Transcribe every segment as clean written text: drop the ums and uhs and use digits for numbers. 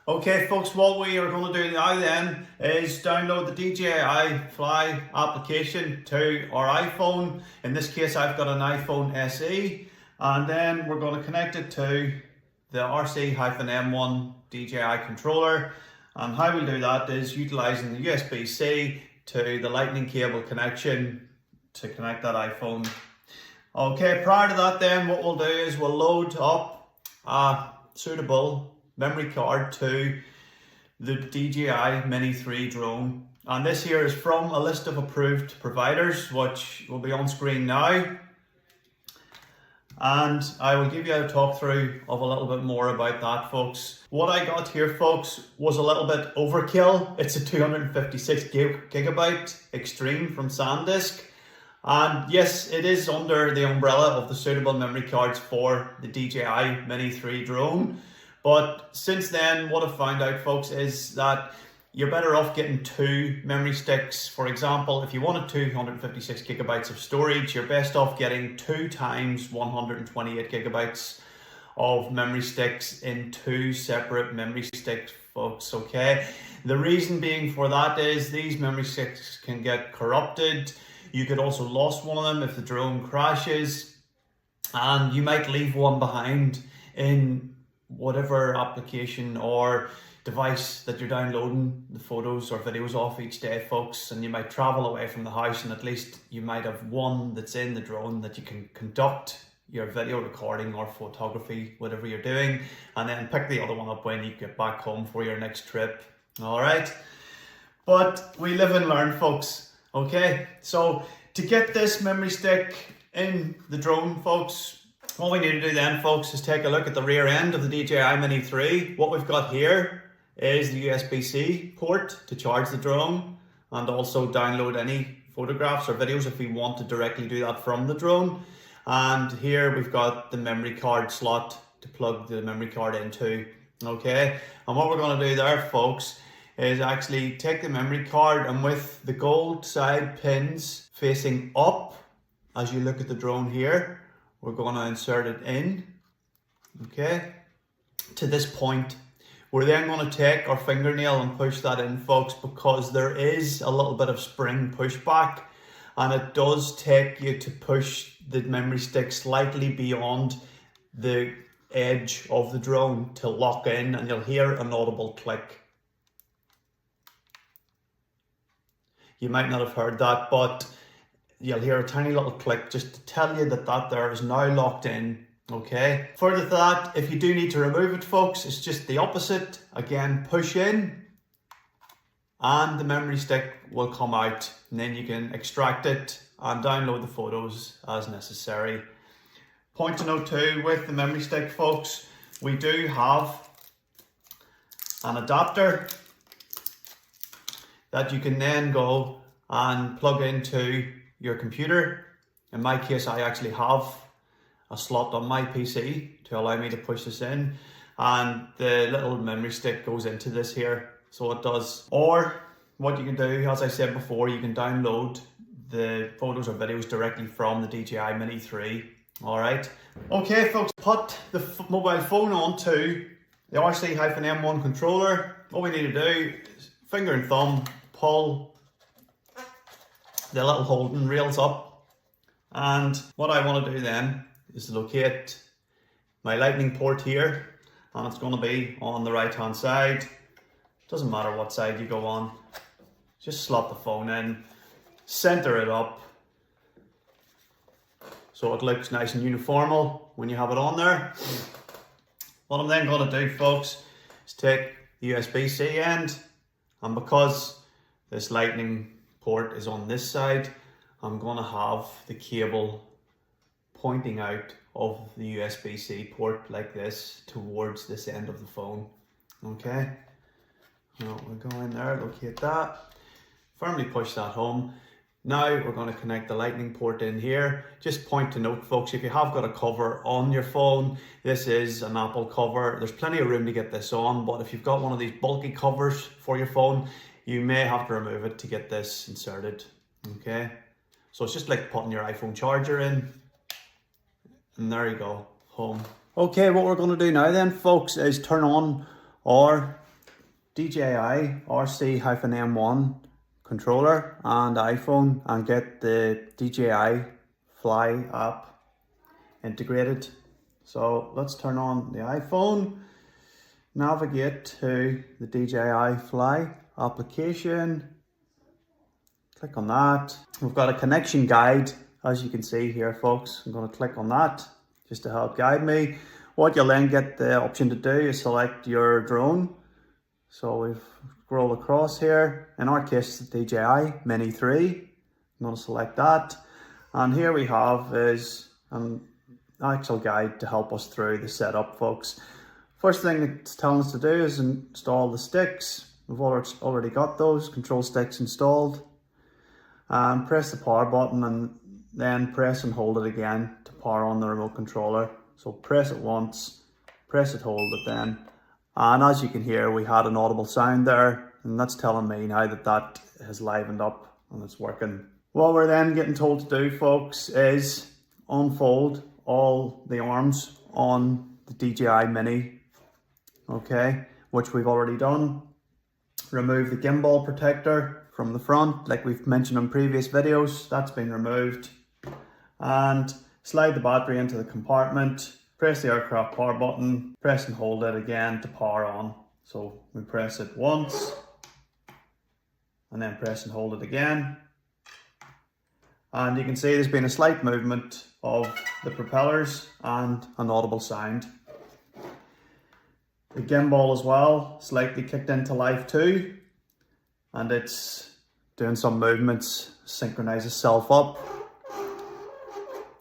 Okay folks, what we are going to do now then is download the DJI Fly application to our iPhone. In this case I've got an iPhone SE, and then we're going to connect it to the RC-M1 DJI controller. And how we do that is utilising the USB-C to the lightning cable connection to connect that iPhone. Okay, prior to that then what we'll do is we'll load up a suitable memory card to the DJI Mini 3 drone, and this here is from a list of approved providers which will be on screen now, and I will give you a talk through of a little bit more about that, folks. What I got here, folks, was a little bit overkill. It's a 256 gigabyte Extreme from SanDisk, and yes, it is under the umbrella of the suitable memory cards for the DJI Mini 3 drone. But since then, what I've found out, folks, is that you're better off getting two memory sticks. For example, if you wanted 256 gigabytes of storage, you're best off getting 2 times 128 gigabytes of memory sticks in 2 separate memory sticks, folks, okay? The reason being for that is these memory sticks can get corrupted. You could also lose one of them if the drone crashes, and you might leave one behind in whatever application or device that you're downloading the photos or videos off each day, folks, and you might travel away from the house, and at least you might have one that's in the drone that you can conduct your video recording or photography, whatever you're doing, and then pick the other one up when you get back home for your next trip. All right, but we live and learn, folks. Okay, so to get this memory stick in the drone, folks, all we need to do then, folks, is take a look at the rear end of the DJI Mini 3. What we've got here is the USB-C port to charge the drone, and also download any photographs or videos if we want to directly do that from the drone. And here we've got the memory card slot to plug the memory card into. Okay, and what we're going to do there, folks, is actually take the memory card, and with the gold side pins facing up, as you look at the drone here, we're going to insert it in, okay, to this point. We're then going to take our fingernail and push that in, folks, because there is a little bit of spring pushback, and it does take you to push the memory stick slightly beyond the edge of the drone to lock in, and you'll hear an audible click. You might not have heard that, but you'll hear a tiny little click just to tell you that that there is now locked in, okay? Further to that, if you do need to remove it, folks, it's just the opposite. Again, push in, and the memory stick will come out, and then you can extract it and download the photos as necessary. Point to note too, with the memory stick, folks, we do have an adapter that you can then go and plug into your computer. In my case, I actually have a slot on my PC to allow me to push this in, and the little memory stick goes into this here, so it does. Or what you can do, as I said before, you can download the photos or videos directly from the DJI Mini 3. All right. Okay, folks, put the mobile phone onto the RC-M1 controller. All we need to do is finger and thumb pull the little holding rails up, and what I want to do then is locate my lightning port here, and it's going to be on the right hand side. Doesn't matter what side you go on, just slot the phone in, center it up so it looks nice and uniformal when you have it on there. What I'm then going to do, folks, is take the USB-C end, and because this lightning port is on this side, I'm going to have the cable pointing out of the USB-C port like this towards this end of the phone. Okay, now we'll go in there, locate that, firmly push that home. Now we're going to connect the lightning port in here. Just point to note, folks, if you have got a cover on your phone, this is an Apple cover. There's plenty of room to get this on, but if you've got one of these bulky covers for your phone, you may have to remove it to get this inserted. Okay, so it's just like putting your iPhone charger in, and there you go, home. Okay, what we're going to do now then, folks, is turn on our DJI RC-M1 controller and iPhone and get the DJI Fly app integrated. So let's turn on the iPhone, navigate to the DJI Fly application, click on that. We've got a connection guide, as you can see here, folks. I'm going to click on that just to help guide me. What you'll then get the option to do is select your drone. So we scroll across here. In our case, the DJI Mini 3. I'm going to select that. And here we have is an actual guide to help us through the setup, folks. First thing it's telling us to do is install the sticks. We've already got those control sticks installed. And press the power button and then press and hold it again to power on the remote controller. So press it once, press it, hold it then. And as you can hear, we had an audible sound there, and that's telling me now that that has livened up and it's working. What we're then getting told to do, folks, is unfold all the arms on the DJI Mini, okay, which we've already done. Remove the gimbal protector from the front, like we've mentioned in previous videos. That's been removed. And slide the battery into the compartment, press the aircraft power button, press and hold it again to power on. So we press it once, and then press and hold it again. And you can see there's been a slight movement of the propellers and an audible sound. The gimbal as well, slightly kicked into life too, and it's doing some movements, synchronize itself up.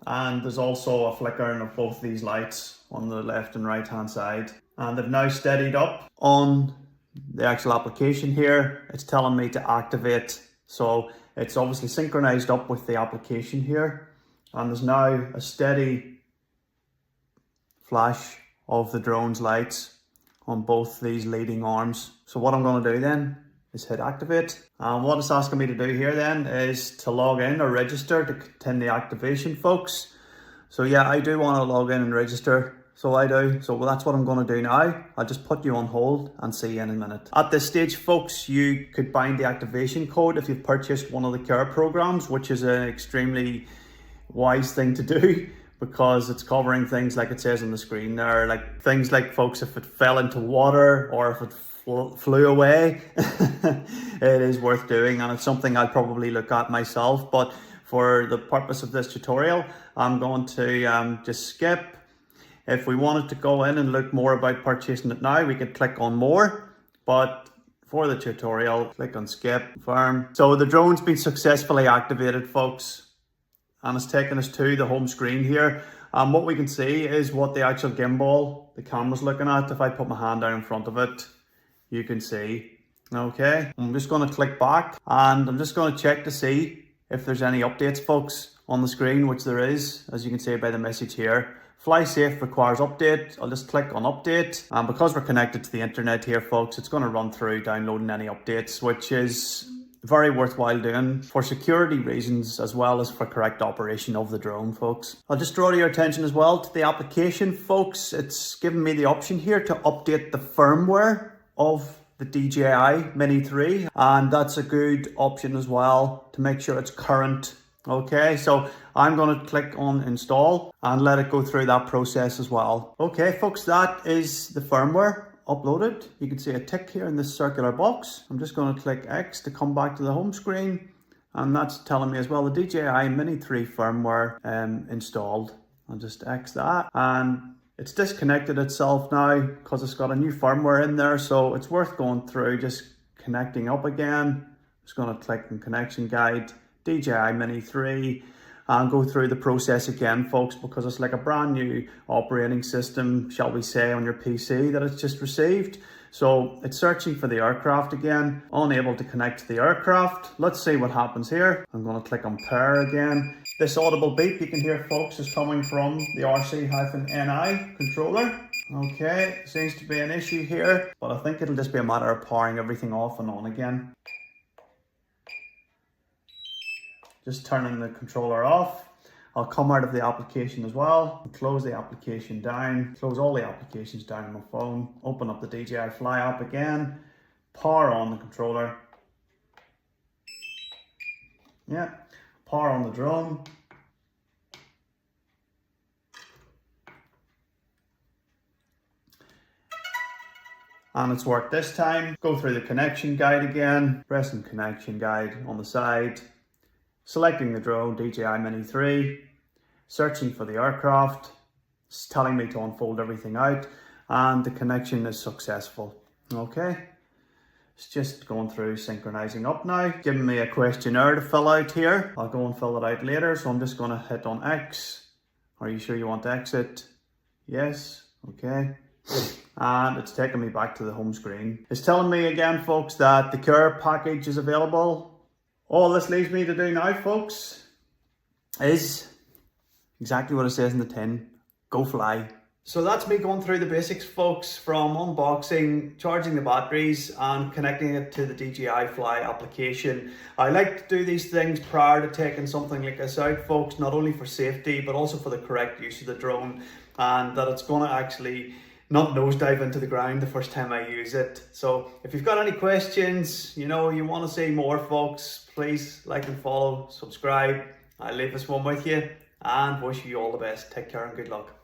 And there's also a flickering of both these lights on the left and right hand side. And they've now steadied up on the actual application here. It's telling me to activate. So it's obviously synchronized up with the application here. And there's now a steady flash of the drone's lights on both these leading arms. So what I'm going to do then is hit activate. And what it's asking me to do here then is to log in or register to continue the activation, folks. So yeah, I do want to log in and register. So I do. So that's what I'm going to do now. I'll just put you on hold and see you in a minute. At this stage, folks, you could bind the activation code if you've purchased one of the care programs, which is an extremely wise thing to do, because it's covering things like it says on the screen there, like things like, folks, if it fell into water or if it flew away, it is worth doing, and it's something I'll probably look at myself. But for the purpose of this tutorial, I'm going to just skip. If we wanted to go in and look more about purchasing it now, we could click on more, but for the tutorial, click on skip, confirm. So the drone's been successfully activated, folks, and it's taken us to the home screen here. And what we can see is what the actual gimbal, the camera's looking at. If I put my hand down in front of it, you can see. Okay, I'm just going to click back and I'm just going to check to see if there's any updates, folks, on the screen, which there is, as you can see by the message here. Fly safe requires update. I'll just click on update, and because we're connected to the internet here, folks, it's going to run through downloading any updates, which is very worthwhile doing for security reasons as well as for correct operation of the drone, folks. I'll just draw your attention as well to the application, folks. It's given me the option here to update the firmware of the DJI Mini 3, and that's a good option as well to make sure it's current. Okay, so I'm going to click on install and let it go through that process as well. Okay, folks, that is the firmware uploaded. You can see a tick here in this circular box. I'm just going to click X to come back to the home screen, and that's telling me as well the DJI Mini 3 firmware installed. I'll just X that, and it's disconnected itself now because it's got a new firmware in there, so it's worth going through just connecting up again. Just going to click on connection guide, DJI Mini 3, and go through the process again, folks, because it's like a brand new operating system, shall we say, on your PC that it's just received. So it's searching for the aircraft again, unable to connect to the aircraft. Let's see what happens here. I'm going to click on pair again. This audible beep you can hear, folks, is coming from the RC-NI controller. Okay, seems to be an issue here, but I think it'll just be a matter of powering everything off and on again. Just turning the controller off. I'll come out of the application as well and close the application down, close all the applications down on my phone, open up the DJI Fly app again, power on the controller. Yeah, power on the drone. And it's worked this time. Go through the connection guide again, pressing connection guide on the side, selecting the drone DJI Mini 3, searching for the aircraft. It's telling me to unfold everything out, and the connection is successful. Okay, it's just going through synchronizing up now, giving me a questionnaire to fill out here. I'll go and fill it out later, so I'm just going to hit on X. Are you sure you want to exit? Yes. Okay. And it's taking me back to the home screen. It's telling me again, folks, that the care package is available. All this leaves me to do now, folks, is exactly what it says in the tin. Go fly. So that's me going through the basics, folks, from unboxing, charging the batteries, and connecting it to the DJI Fly application. I like to do these things prior to taking something like this out, folks, not only for safety, but also for the correct use of the drone, and that it's going to actually not nosedive into the ground the first time I use it. So if you've got any questions, you want to see more, folks, please like and follow, subscribe. I'll leave this one with you and wish you all the best. Take care and good luck.